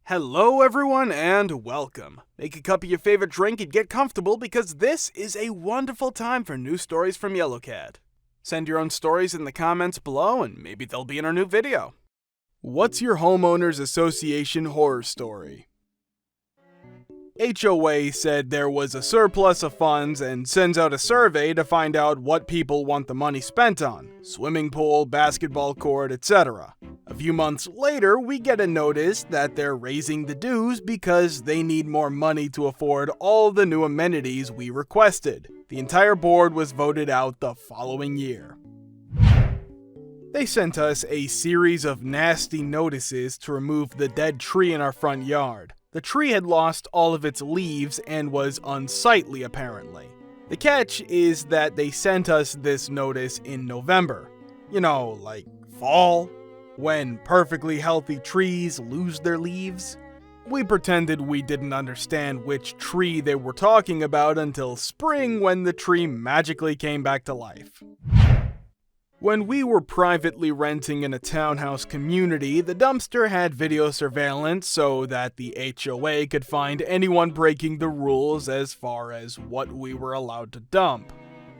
Hello everyone and welcome. Make a cup of your favorite drink and get comfortable because this is a wonderful time for new stories from Yellowcat. Send your own stories in the comments below and maybe they'll be in our new video. What's your homeowners association horror story? HOA said there was a surplus of funds and sends out a survey to find out what people want the money spent on. Swimming pool, basketball court, etc. A few months later, we get a notice that they're raising the dues because they need more money to afford all the new amenities we requested. The entire board was voted out the following year. They sent us a series of nasty notices to remove the dead tree in our front yard. The tree had lost all of its leaves and was unsightly apparently. The catch is that they sent us this notice in November. You know, like fall, when perfectly healthy trees lose their leaves. We pretended we didn't understand which tree they were talking about until spring when the tree magically came back to life. When we were privately renting in a townhouse community, the dumpster had video surveillance so that the HOA could find anyone breaking the rules as far as what we were allowed to dump.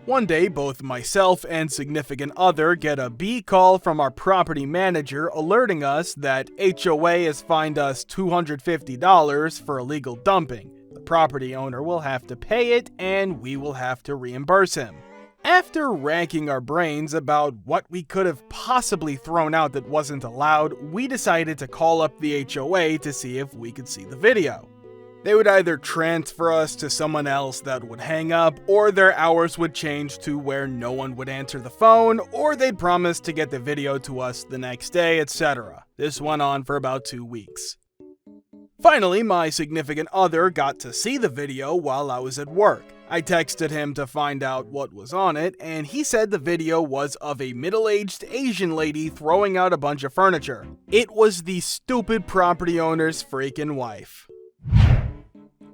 One day, both myself and significant other get a B call from our property manager alerting us that HOA has fined us $250 for illegal dumping. The property owner will have to pay it and we will have to reimburse him. After racking our brains about what we could have possibly thrown out that wasn't allowed, we decided to call up the HOA to see if we could see the video. They would either transfer us to someone else that would hang up, or their hours would change to where no one would answer the phone, or they'd promise to get the video to us the next day, etc. This went on for about 2 weeks. Finally, my significant other got to see the video while I was at work. I texted him to find out what was on it, and he said the video was of a middle-aged Asian lady throwing out a bunch of furniture. It was the stupid property owner's freaking wife.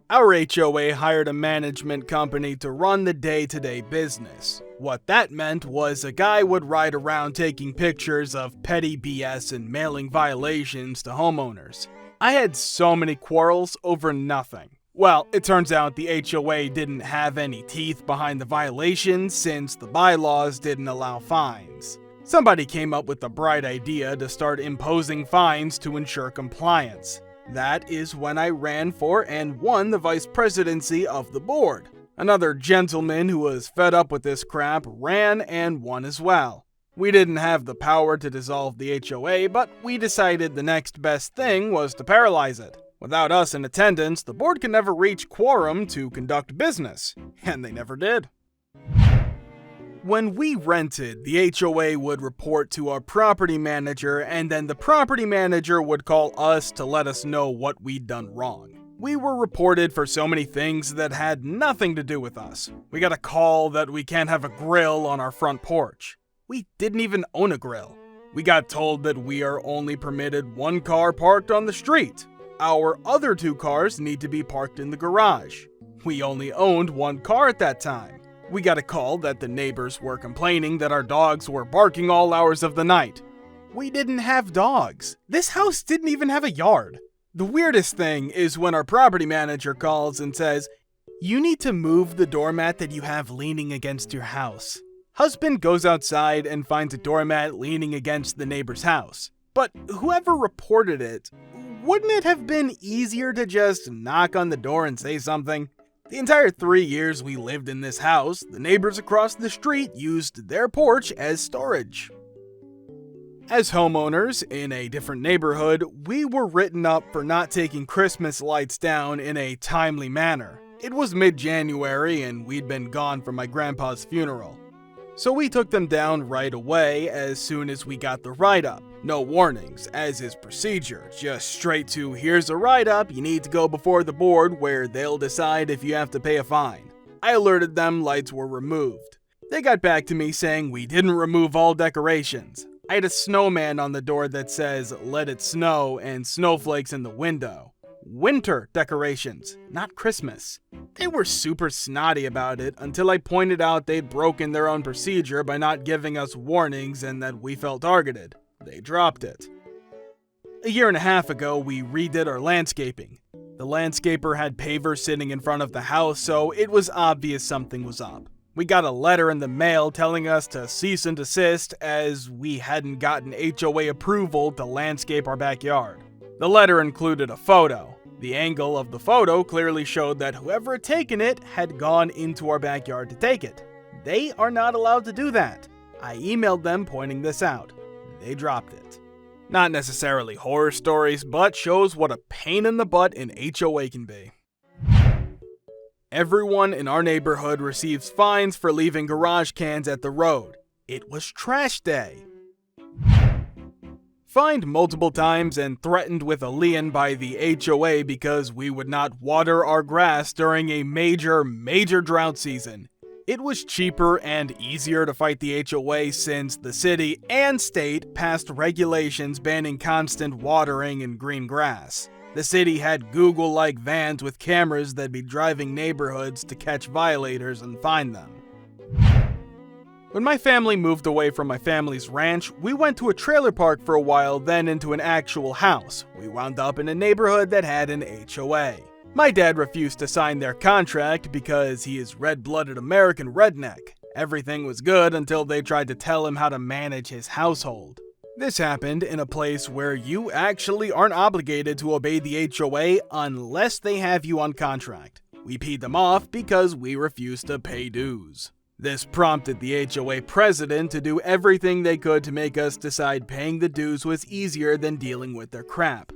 Our HOA hired a management company to run the day-to-day business. What that meant was a guy would ride around taking pictures of petty BS and mailing violations to homeowners. I had so many quarrels over nothing. Well, it turns out the HOA didn't have any teeth behind the violations since the bylaws didn't allow fines. Somebody came up with the bright idea to start imposing fines to ensure compliance. That is when I ran for and won the vice presidency of the board. Another gentleman who was fed up with this crap ran and won as well. We didn't have the power to dissolve the HOA, but we decided the next best thing was to paralyze it. Without us in attendance, the board could never reach quorum to conduct business, and they never did. When we rented, the HOA would report to our property manager, and then the property manager would call us to let us know what we'd done wrong. We were reported for so many things that had nothing to do with us. We got a call that we can't have a grill on our front porch. We didn't even own a grill. We got told that we are only permitted one car parked on the street. Our other 2 cars need to be parked in the garage. We only owned 1 car at that time. We got a call that the neighbors were complaining that our dogs were barking all hours of the night. We didn't have dogs. This house didn't even have a yard. The weirdest thing is when our property manager calls and says, "You need to move the doormat that you have leaning against your house." Husband goes outside and finds a doormat leaning against the neighbor's house. But whoever reported it, wouldn't it have been easier to just knock on the door and say something? The entire 3 years we lived in this house, the neighbors across the street used their porch as storage. As homeowners in a different neighborhood, we were written up for not taking Christmas lights down in a timely manner. It was mid-January and we'd been gone for my grandpa's funeral. So we took them down right away as soon as we got the write-up. No warnings, as is procedure, just straight to "here's a write-up, you need to go before the board where they'll decide if you have to pay a fine." I alerted them lights were removed. They got back to me saying we didn't remove all decorations. I had a snowman on the door that says "let it snow" and snowflakes in the window. Winter decorations, not Christmas. They were super snotty about it until I pointed out they'd broken their own procedure by not giving us warnings and that we felt targeted. They dropped it. A year and a half ago, we redid our landscaping. The landscaper had pavers sitting in front of the house, so it was obvious something was up. We got a letter in the mail telling us to cease and desist as we hadn't gotten HOA approval to landscape our backyard. The letter included a photo. The angle of the photo clearly showed that whoever had taken it had gone into our backyard to take it. They are not allowed to do that. I emailed them pointing this out. They dropped it. Not necessarily horror stories, but shows what a pain in the butt an HOA can be. Everyone in our neighborhood receives fines for leaving garbage cans at the road. It was trash day. Fined multiple times and threatened with a lien by the HOA because we would not water our grass during a major drought season. It was cheaper and easier to fight the HOA since the city and state passed regulations banning constant watering in green grass. The city had Google-like vans with cameras that'd be driving neighborhoods to catch violators and find them. When my family moved away from my family's ranch, we went to a trailer park for a while, then into an actual house. We wound up in a neighborhood that had an HOA. My dad refused to sign their contract because he is red-blooded American redneck. Everything was good until they tried to tell him how to manage his household. This happened in a place where you actually aren't obligated to obey the HOA unless they have you on contract. We peed them off because we refused to pay dues. This prompted the HOA president to do everything they could to make us decide paying the dues was easier than dealing with their crap.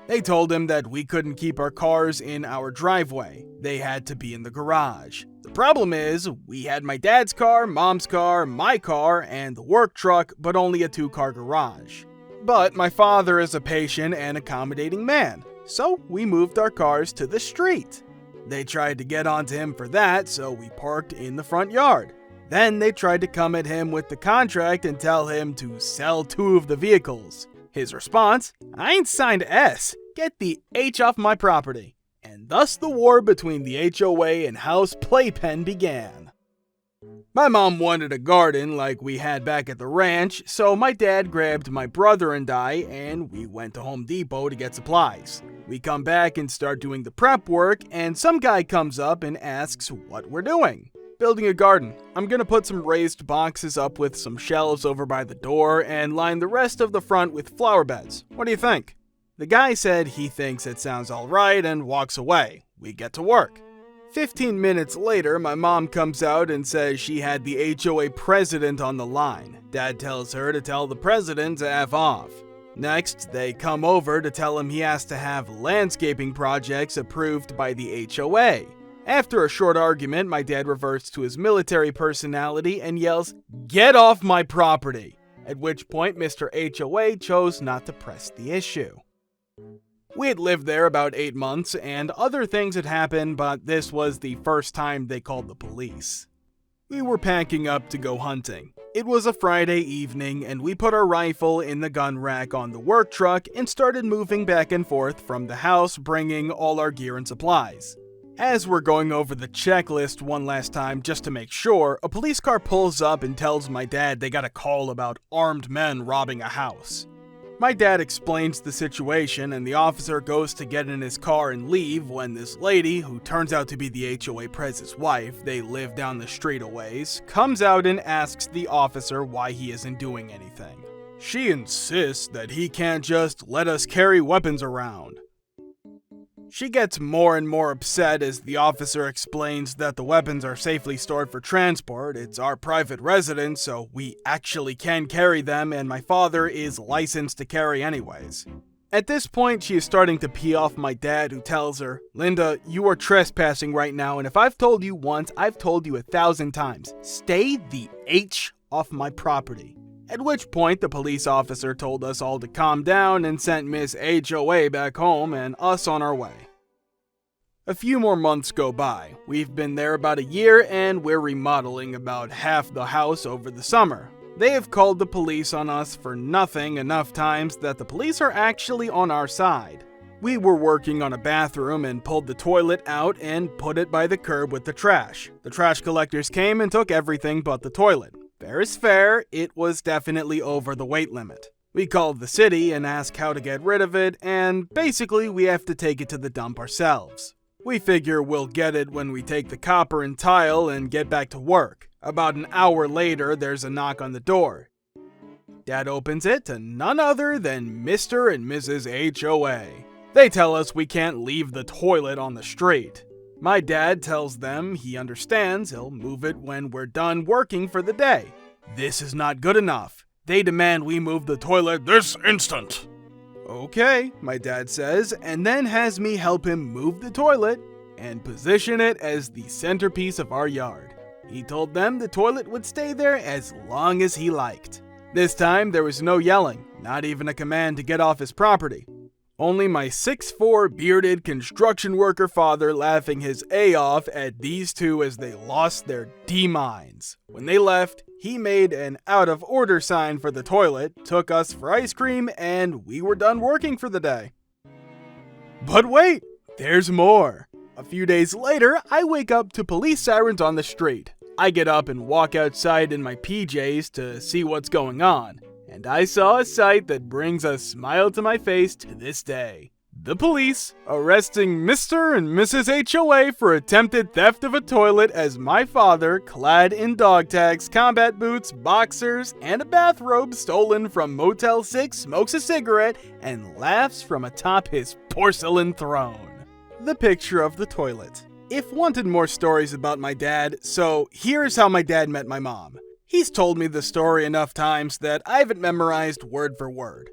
They told him that we couldn't keep our cars in our driveway. They had to be in the garage. The problem is, we had my dad's car, mom's car, my car, and the work truck, but only a 2-car garage. But my father is a patient and accommodating man, so we moved our cars to the street. They tried to get onto him for that, so we parked in the front yard. Then they tried to come at him with the contract and tell him to sell 2 of the vehicles. His response, "I ain't signed S. Get the H off my property." And thus the war between the HOA and house playpen began. My mom wanted a garden like we had back at the ranch, so my dad grabbed my brother and I, and we went to Home Depot to get supplies. We come back and start doing the prep work, and some guy comes up and asks what we're doing. Building a garden. I'm gonna put some raised boxes up with some shelves over by the door and line the rest of the front with flower beds. What do you think? The guy said he thinks it sounds alright and walks away. We get to work. 15 minutes later, my mom comes out and says she had the HOA president on the line. Dad tells her to tell the president to F off. Next, they come over to tell him he has to have landscaping projects approved by the HOA. After a short argument, my dad reverts to his military personality and yells, "Get off my property!" At which point Mr. HOA chose not to press the issue. We had lived there about 8 months, and other things had happened, but this was the first time they called the police. We were packing up to go hunting. It was a Friday evening, and we put our rifle in the gun rack on the work truck and started moving back and forth from the house, bringing all our gear and supplies. As we're going over the checklist one last time just to make sure, a police car pulls up and tells my dad they got a call about armed men robbing a house. My dad explains the situation, and the officer goes to get in his car and leave when this lady, who turns out to be the HOA prez's wife, they live down the street a ways, comes out and asks the officer why he isn't doing anything. She insists that he can't just let us carry weapons around. She gets more and more upset as the officer explains that the weapons are safely stored for transport. It's our private residence, so we actually can carry them, and my father is licensed to carry anyways. At this point, she is starting to pee off my dad, who tells her, "Linda, you are trespassing right now, and if I've told you once, I've told you 1,000 times. Stay the H off my property." At which point, the police officer told us all to calm down and sent Miss HOA back home and us on our way. A few more months go by. We've been there about a year, and we're remodeling about half the house over the summer. They have called the police on us for nothing enough times that the police are actually on our side. We were working on a bathroom and pulled the toilet out and put it by the curb with the trash. The trash collectors came and took everything but the toilet. Fair is fair, it was definitely over the weight limit. We call the city and ask how to get rid of it, and basically we have to take it to the dump ourselves. We figure we'll get it when we take the copper and tile and get back to work. About an hour later, there's a knock on the door. Dad opens it to none other than Mr. and Mrs. HOA. They tell us we can't leave the toilet on the street. My dad tells them he understands he'll move it when we're done working for the day. This is not good enough. They demand we move the toilet this instant. Okay, my dad says, and then has me help him move the toilet and position it as the centerpiece of our yard. He told them the toilet would stay there as long as he liked. This time there was no yelling, not even a command to get off his property. Only my 6'4" bearded construction worker father laughing his A off at these two as they lost their D-minds. When they left, he made an out-of-order sign for the toilet, took us for ice cream, and we were done working for the day. But wait, there's more. A few days later, I wake up to police sirens on the street. I get up and walk outside in my PJs to see what's going on, and I saw a sight that brings a smile to my face to this day. The police arresting Mr. and Mrs. HOA for attempted theft of a toilet as my father, clad in dog tags, combat boots, boxers, and a bathrobe stolen from Motel 6, smokes a cigarette and laughs from atop his porcelain throne. The picture of the toilet. If wanted more stories about my dad, so here's how my dad met my mom. He's told me the story enough times that I have it memorized word for word.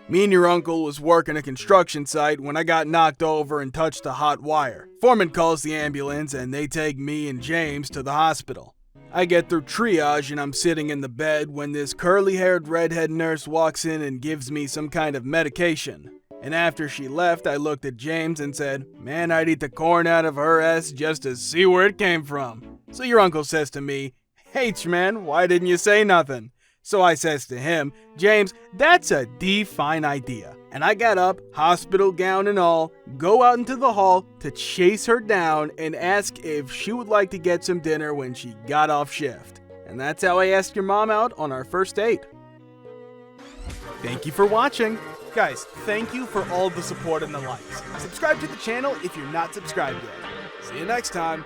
Me and your uncle was working a construction site when I got knocked over and touched a hot wire. Foreman calls the ambulance and they take me and James to the hospital. I get through triage and I'm sitting in the bed when this curly-haired redhead nurse walks in and gives me some kind of medication. And after she left, I looked at James and said, "Man, I'd eat the corn out of her ass just to see where it came from." So your uncle says to me, "H, man, why didn't you say nothing?" So I says to him, "James, that's a D-fine idea." And I got up, hospital gown and all, go out into the hall to chase her down and ask if she would like to get some dinner when she got off shift. And that's how I asked your mom out on our first date. Thank you for watching. Guys, thank you for all the support and the likes. Subscribe to the channel if you're not subscribed yet. See you next time.